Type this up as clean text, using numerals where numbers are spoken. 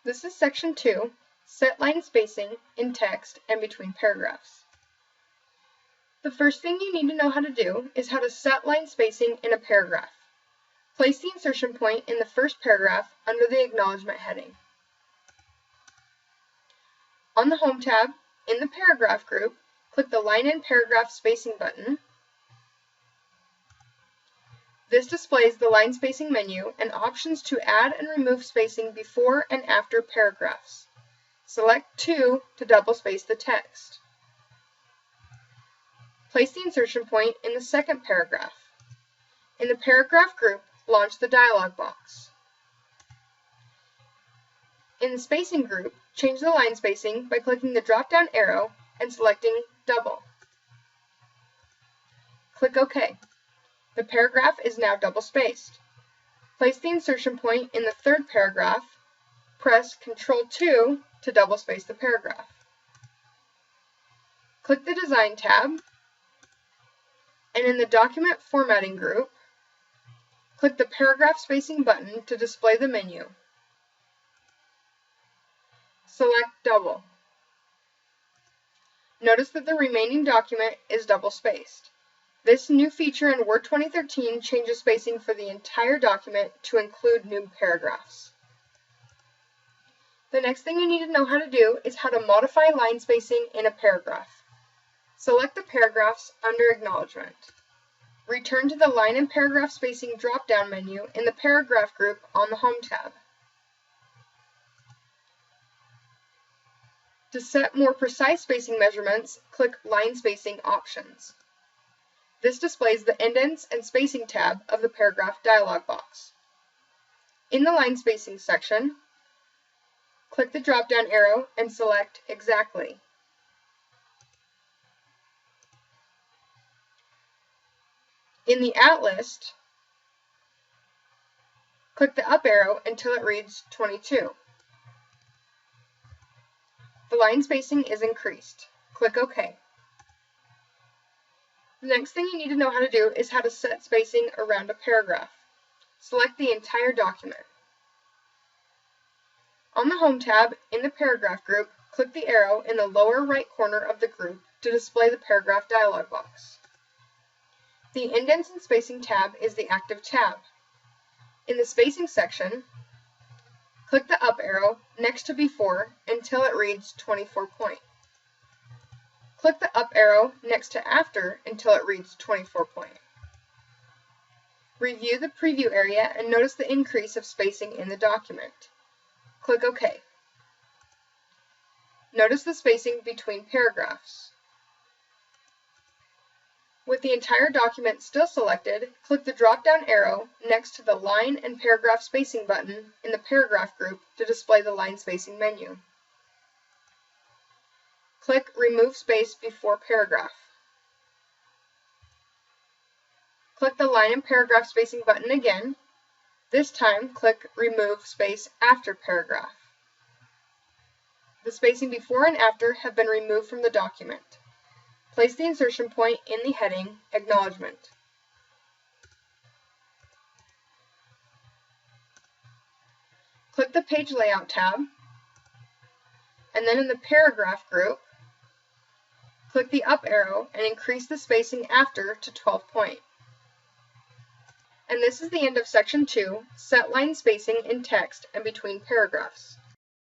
This is section 2, set line spacing in text and between paragraphs. The first thing you need to know how to do is how to set line spacing in a paragraph. Place the insertion point in the first paragraph under the acknowledgement heading. On the Home tab, in the Paragraph group, click the Line and Paragraph Spacing button. This displays the line spacing menu and options to add and remove spacing before and after paragraphs. Select 2 to double space the text. Place the insertion point in the second paragraph. In the Paragraph group, launch the dialog box. In the Spacing group, change the line spacing by clicking the drop-down arrow and selecting Double. Click OK. The paragraph is now double-spaced. Place the insertion point in the third paragraph. Press Ctrl 2 to double-space the paragraph. Click the Design tab, and in the Document Formatting group, click the Paragraph Spacing button to display the menu. Select Double. Notice that the remaining document is double-spaced. This new feature in Word 2013 changes spacing for the entire document to include new paragraphs. The next thing you need to know how to do is how to modify line spacing in a paragraph. Select the paragraphs under Acknowledgement. Return to the Line and Paragraph Spacing drop-down menu in the Paragraph group on the Home tab. To set more precise spacing measurements, click Line Spacing Options. This displays the Indents and Spacing tab of the Paragraph dialog box. In the Line Spacing section, click the drop-down arrow and select Exactly. In the At list, click the up arrow until it reads 22. The line spacing is increased. Click OK. The next thing you need to know how to do is how to set spacing around a paragraph. Select the entire document. On the Home tab, in the Paragraph group, click the arrow in the lower right corner of the group to display the Paragraph dialog box. The Indents and Spacing tab is the active tab. In the Spacing section, click the up arrow next to Before until it reads 24 point. Click the up arrow next to After until it reads 24 point. Review the preview area and notice the increase of spacing in the document. Click OK. Notice the spacing between paragraphs. With the entire document still selected, click the drop-down arrow next to the Line and Paragraph Spacing button in the Paragraph group to display the line spacing menu. Click Remove Space Before Paragraph. Click the Line and Paragraph Spacing button again. This time, click Remove Space After Paragraph. The spacing before and after have been removed from the document. Place the insertion point in the heading Acknowledgement. Click the Page Layout tab, and then in the Paragraph group, click the up arrow and increase the spacing after to 12 point. And this is the end of Section 2, Set Line Spacing in Text and Between Paragraphs.